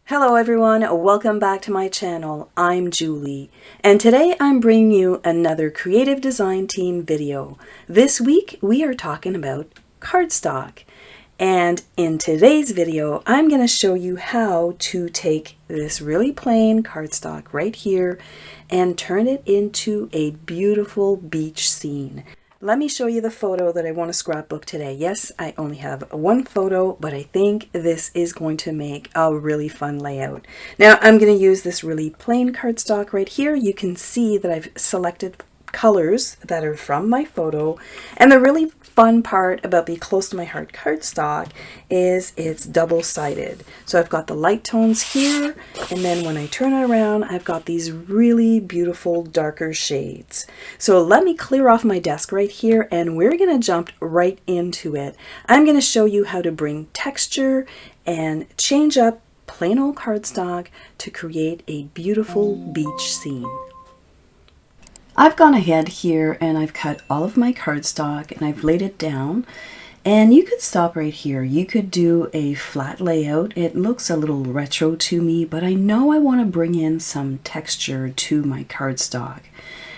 Hello everyone, welcome back to my channel. I'm Julie, and today I'm bringing you another creative design team video. This week we are talking about cardstock, and in today's video I'm going to show you how to take this really plain cardstock right here and turn it into a beautiful beach scene. Let me show you the photo that I want to scrapbook today. Yes, I only have one photo, but I think this is going to make a really fun layout. Now, I'm going to use this really plain cardstock right here. You can see that I've selected colors that are from my photo, and the really fun part about the Close to My Heart cardstock is it's double-sided. So I've got the light tones here, and then when I turn it around I've got these really beautiful darker shades. So let me clear off my desk right here and we're gonna jump right into it. I'm gonna show you how to bring texture and change up plain old cardstock to create a beautiful beach scene. I've gone ahead here and I've cut all of my cardstock and I've laid it down, and you could stop right here. You could do a flat layout. It looks a little retro to me, but I know I want to bring in some texture to my cardstock,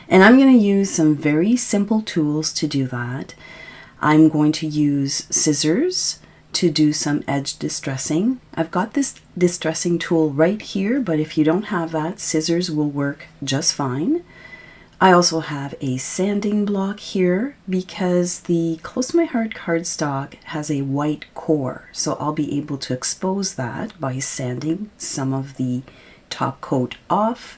and I'm going to use some very simple tools to do that. I'm going to use scissors to do some edge distressing. I've got this distressing tool right here, but if you don't have that, scissors will work just fine. I also have a sanding block here because the Close to My Heart cardstock has a white core, so I'll be able to expose that by sanding some of the top coat off.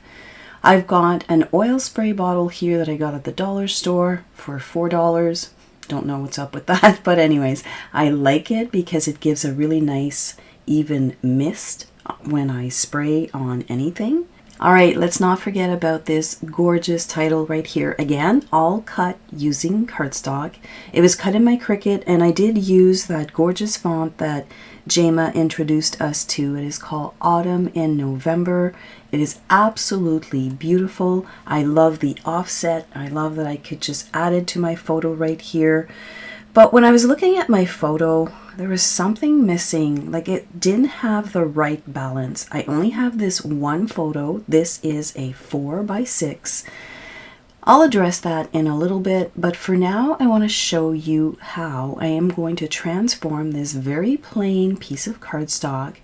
I've got an oil spray bottle here that I got at the dollar store for $4. Don't know what's up with that, but anyways, I like it because it gives a really nice even mist when I spray on anything. All right, let's not forget about this gorgeous title right here. Again, all cut using cardstock. It was cut in my Cricut, and I did use that gorgeous font that Jema introduced us to. It is called Autumn in November. It is absolutely beautiful. I love the offset. I love that I could just add it to my photo right here. But when I was looking at my photo, there was something missing. Like, it didn't have the right balance. I only have this one photo. This is a 4x6. I'll address that in a little bit, but for now I want to show you how I am going to transform this very plain piece of cardstock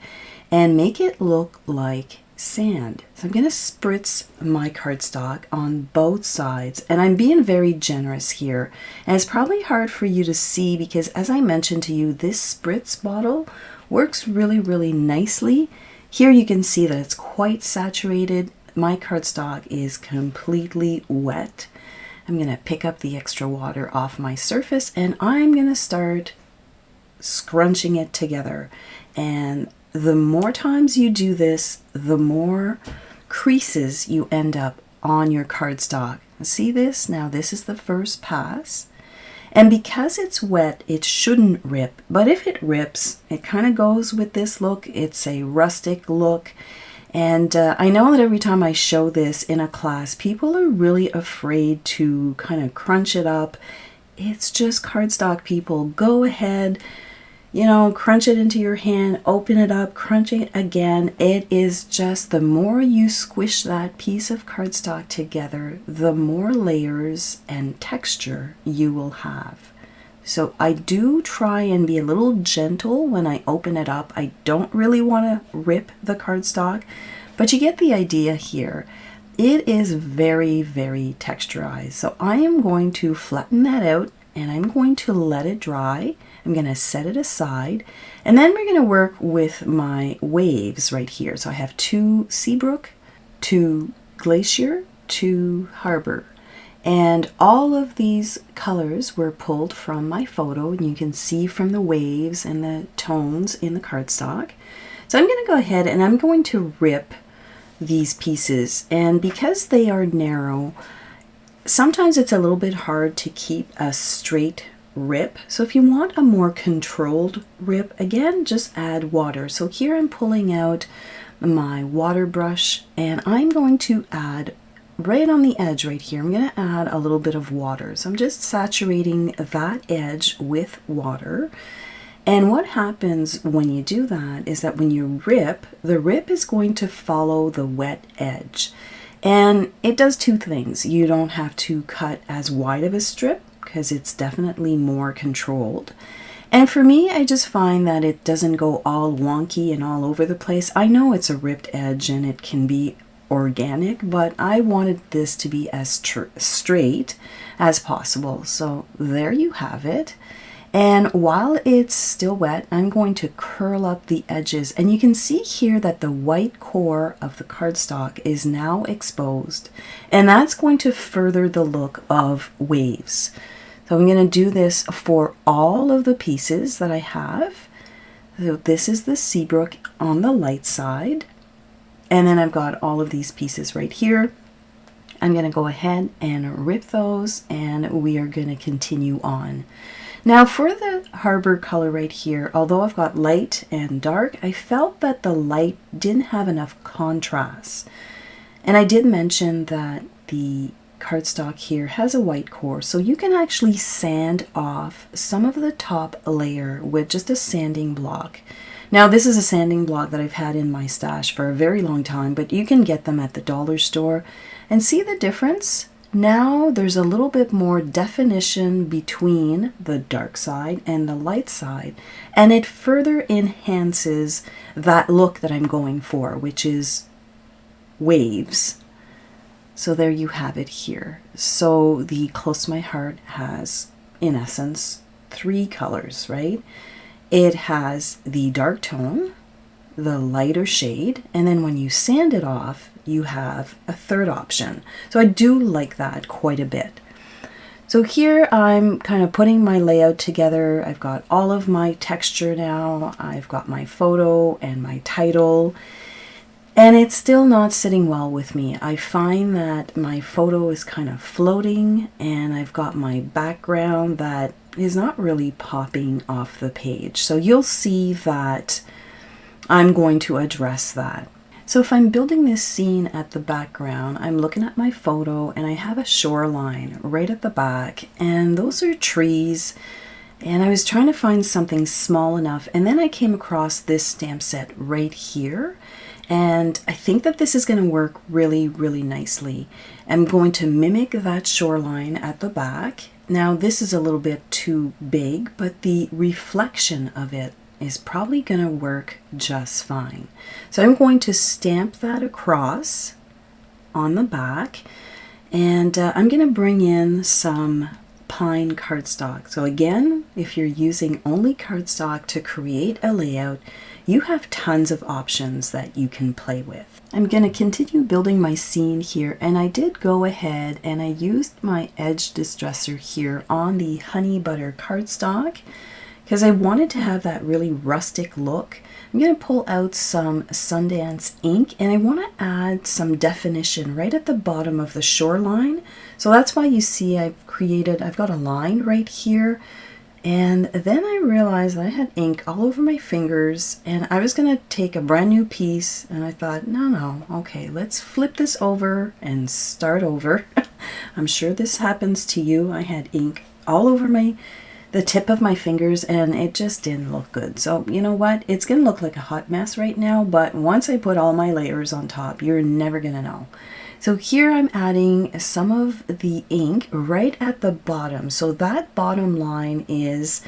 and make it look like sand. So I'm going to spritz my cardstock on both sides, and I'm being very generous here, and it's probably hard for you to see because, as I mentioned to you, this spritz bottle works really nicely. Here you can see that it's quite saturated. My cardstock is completely wet. I'm going to pick up the extra water off my surface and I'm going to start scrunching it together, and the more times you do this, the more creases you end up on your cardstock. See this? Now this is the first pass. And because it's wet, it shouldn't rip. But if it rips, it kind of goes with this look. It's a rustic look. And I know that every time I show this in a class, people are really afraid to kind of crunch it up. It's just cardstock, people. Go ahead. You know, crunch it into your hand, open it up, crunch it again. It is just, the more you squish that piece of cardstock together, the more layers and texture you will have. So I do try and be a little gentle when I open it up. I don't really want to rip the cardstock, but you get the idea here. It is very texturized. So I am going to flatten that out and I'm going to let it dry. I'm going to set it aside, and then we're going to work with my waves right here. So I have 2 Seabrook, 2 Glacier, 2 Harbor, and all of these colors were pulled from my photo, and you can see from the waves and the tones in the cardstock. So I'm going to go ahead and I'm going to rip these pieces, and because they are narrow, sometimes it's a little bit hard to keep a straight rip. So if you want a more controlled rip, again, just add water. So here I'm pulling out my water brush and I'm going to add right on the edge right here, I'm going to add a little bit of water. So I'm just saturating that edge with water, And what happens when you do that is that when you rip, the rip is going to follow the wet edge. And it does two things. You don't have to cut as wide of a strip because it's definitely more controlled. And for me, I just find that it doesn't go all wonky and all over the place. I know it's a ripped edge and it can be organic, but I wanted this to be as straight as possible. So there you have it. And while it's still wet, I'm going to curl up the edges. And you can see here that the white core of the cardstock is now exposed. And that's going to further the look of waves. So I'm going to do this for all of the pieces that I have. So this is the Seabrook on the light side. And then I've got all of these pieces right here. I'm going to go ahead and rip those, and we are going to continue on. Now for the harbor color right here, although I've got light and dark, I felt that the light didn't have enough contrast. And I did mention that the cardstock here has a white core, so you can actually sand off some of the top layer with just a sanding block. Now this is a sanding block that I've had in my stash for a very long time, but you can get them at the dollar store. And see the difference? Now there's a little bit more definition between the dark side and the light side, and it further enhances that look that I'm going for, which is waves. So there you have it here. So the Close to My Heart has, in essence, 3 colors, right? It has the dark tone, the lighter shade, and then when you sand it off, you have a third option. So I do like that quite a bit. So here I'm kind of putting my layout together. I've got all of my texture now. I've got my photo and my title, and it's still not sitting well with me. I find that my photo is kind of floating, and I've got my background that is not really popping off the page. So you'll see that I'm going to address that. So if I'm building this scene at the background, I'm looking at my photo and I have a shoreline right at the back, and those are trees, and I was trying to find something small enough, and then I came across this stamp set right here, and I think that this is going to work really, really nicely. I'm going to mimic that shoreline at the back. Now this is a little bit too big, but the reflection of it is probably going to work just fine. So I'm going to stamp that across on the back, and I'm going to bring in some pine cardstock. So again, if you're using only cardstock to create a layout, you have tons of options that you can play with. I'm going to continue building my scene here, and I did go ahead and I used my edge distresser here on the honey butter cardstock, because I wanted to have that really rustic look. I'm going to pull out some Sundance ink, and I want to add some definition right at the bottom of the shoreline. So that's why you see I've got a line right here. And then I realized that I had ink all over my fingers, and I was going to take a brand new piece, and I thought, no, okay, let's flip this over and start over. I'm sure this happens to you. I had ink all over the tip of my fingers, and it just didn't look good. So you know what, it's gonna look like a hot mess right now, but once I put all my layers on top, you're never gonna know. So here I'm adding some of the ink right at the bottom, so that bottom line is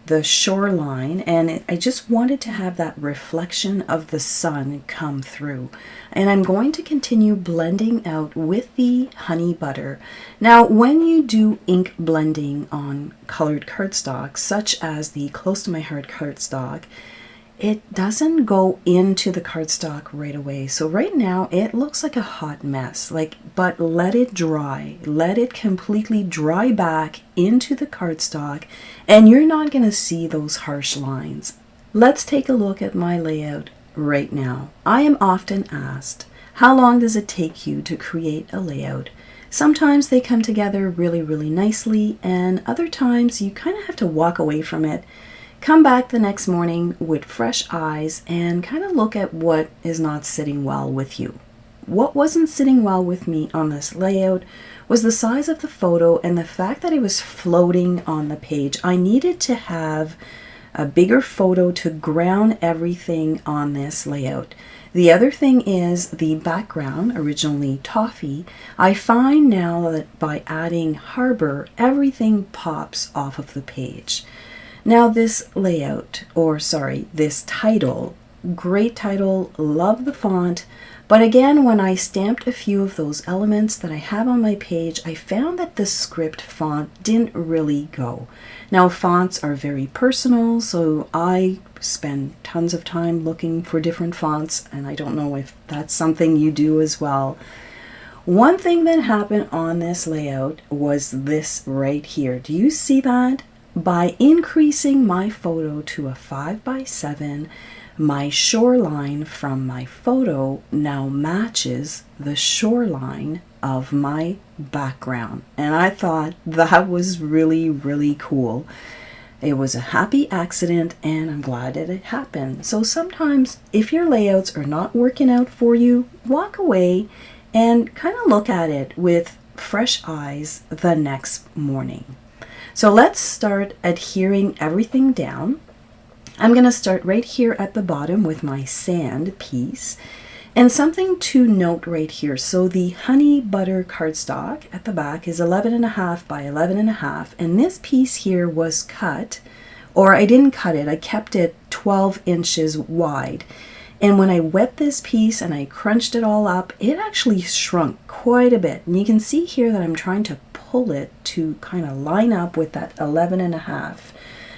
the shoreline, and I just wanted to have that reflection of the sun come through. And I'm going to continue blending out with the honey butter. Now, when you do ink blending on colored cardstock, such as the Close to My Heart cardstock, it doesn't go into the cardstock right away. So right now it looks like a hot mess, but let it dry. Let it completely dry back into the cardstock, and you're not going to see those harsh lines. Let's take a look at my layout right now. I am often asked, how long does it take you to create a layout? Sometimes they come together really, really nicely, and other times you kind of have to walk away from it, come back the next morning with fresh eyes, and kind of look at what is not sitting well with you. What wasn't sitting well with me on this layout was the size of the photo and the fact that it was floating on the page. I needed to have a bigger photo to ground everything on this layout. The other thing is the background, originally toffee. I find now that by adding Harbor, everything pops off of the page. Now this layout, or sorry, this title, great title, love the font, but again, when I stamped a few of those elements that I have on my page, I found that the script font didn't really go. Now fonts are very personal, so I spend tons of time looking for different fonts, and I don't know if that's something you do as well. One thing that happened on this layout was this right here. Do you see that? By increasing my photo to a 5x7, my shoreline from my photo now matches the shoreline of my background. And I thought that was really, really cool. It was a happy accident, and I'm glad that it happened. So sometimes if your layouts are not working out for you, walk away and kind of look at it with fresh eyes the next morning. So let's start adhering everything down. I'm going to start right here at the bottom with my sand piece. And something to note right here, so the honey butter cardstock at the back is 11.5 by 11.5, and this piece here was cut, or I didn't cut it, I kept it 12 inches wide. And when I wet this piece and I crunched it all up, it actually shrunk quite a bit. And you can see here that I'm trying to pull it to kind of line up with that 11.5.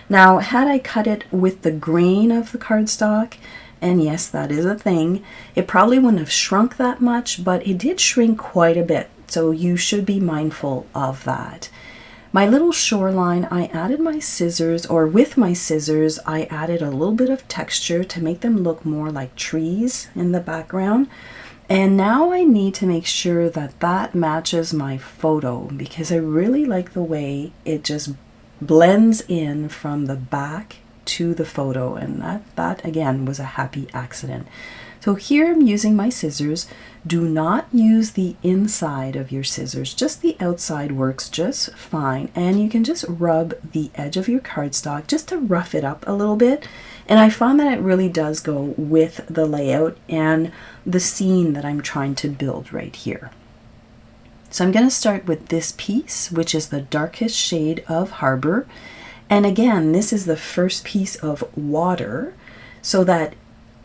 Now, had I cut it with the grain of the cardstock, and yes, that is a thing, it probably wouldn't have shrunk that much, but it did shrink quite a bit, so you should be mindful of that. My little shoreline, I added my scissors, or with my scissors, I added a little bit of texture to make them look more like trees in the background. And now I need to make sure that that matches my photo, because I really like the way it just blends in from the back to the photo, and that again was a happy accident. So here I'm using my scissors. Do not use the inside of your scissors, just the outside works just fine, and you can just rub the edge of your cardstock just to rough it up a little bit, and I found that it really does go with the layout and the scene that I'm trying to build right here. So I'm going to start with this piece, which is the darkest shade of Harbor. And again, this is the first piece of water, so that,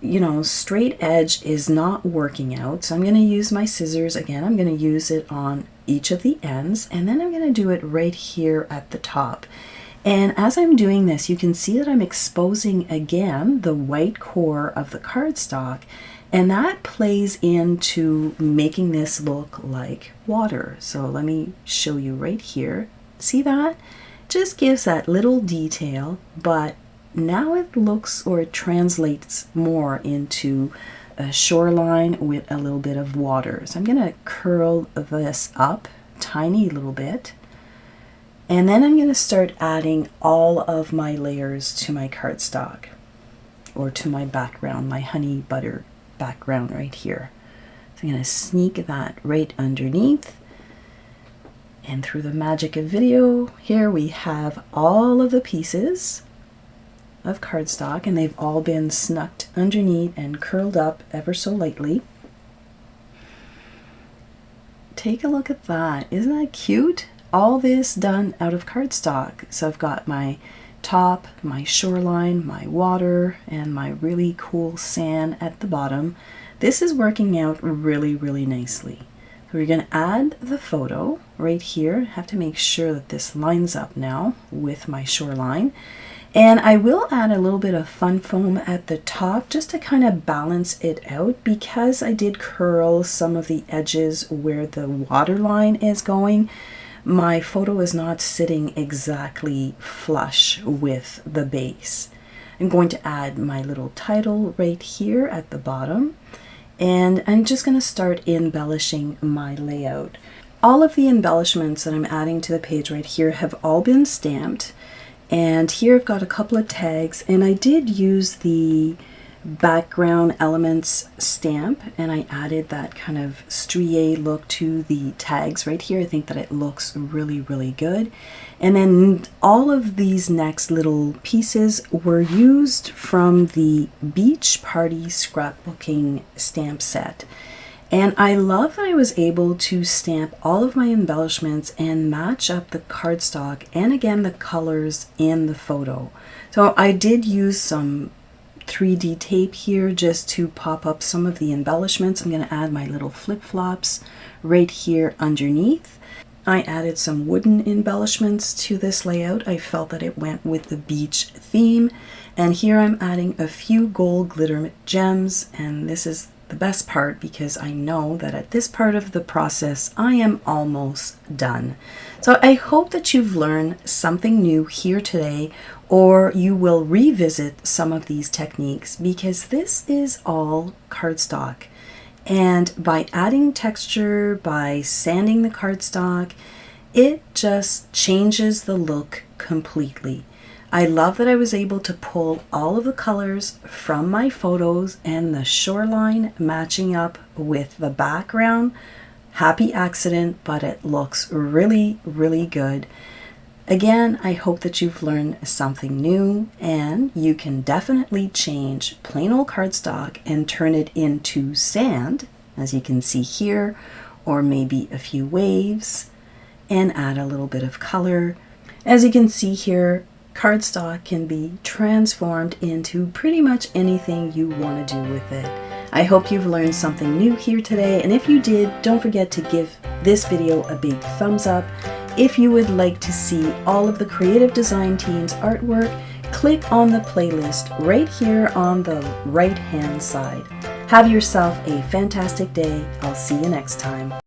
you know, straight edge is not working out. So I'm going to use my scissors. Again, I'm going to use it on each of the ends, and then I'm going to do it right here at the top. And as I'm doing this, you can see that I'm exposing again the white core of the cardstock, and that plays into making this look like water. So let me show you right here. See that? Just gives that little detail, but now it looks, or it translates more into a shoreline with a little bit of water. So I'm going to curl this up tiny little bit, and then I'm going to start adding all of my layers to my cardstock, or to my background, my honey butter background right here. So I'm going to sneak that right underneath. And through the magic of video, here we have all of the pieces of cardstock, and they've all been snucked underneath and curled up ever so lightly. Take a look at that. Isn't that cute? All this done out of cardstock. So I've got my top, my shoreline, my water, and my really cool sand at the bottom. This is working out really, really nicely. So we're going to add the photo right here. I have to make sure that this lines up now with my shoreline. And I will add a little bit of fun foam at the top just to kind of balance it out, because I did curl some of the edges where the water line is going. My photo is not sitting exactly flush with the base. I'm going to add my little title right here at the bottom. And I'm just going to start embellishing my layout. All of the embellishments that I'm adding to the page right here have all been stamped. And here I've got a couple of tags, and I did use the background elements stamp, and I added that kind of strié look to the tags right here. I think that it looks really, really good. And then all of these next little pieces were used from the Beach Party Scrapbooking stamp set. And I love that I was able to stamp all of my embellishments and match up the cardstock and again the colors in the photo. So I did use some 3D tape here just to pop up some of the embellishments. I'm going to add my little flip-flops right here underneath. I added some wooden embellishments to this layout. I felt that it went with the beach theme. And here I'm adding a few gold glitter gems, and this is the best part because I know that at this part of the process I am almost done. So I hope that you've learned something new here today, or you will revisit some of these techniques, because this is all cardstock. And by adding texture, by sanding the cardstock, it just changes the look completely. I love that I was able to pull all of the colors from my photos and the shoreline matching up with the background. Happy accident, but it looks really, really good. Again, I hope that you've learned something new, and you can definitely change plain old cardstock and turn it into sand, as you can see here, or maybe a few waves, and add a little bit of color. As you can see here, cardstock can be transformed into pretty much anything you want to do with it. I hope you've learned something new here today, and if you did, don't forget to give this video a big thumbs up. If you would like to see all of the Creative Design Team's artwork, click on the playlist right here on the right hand side. Have yourself a fantastic day. I'll see you next time.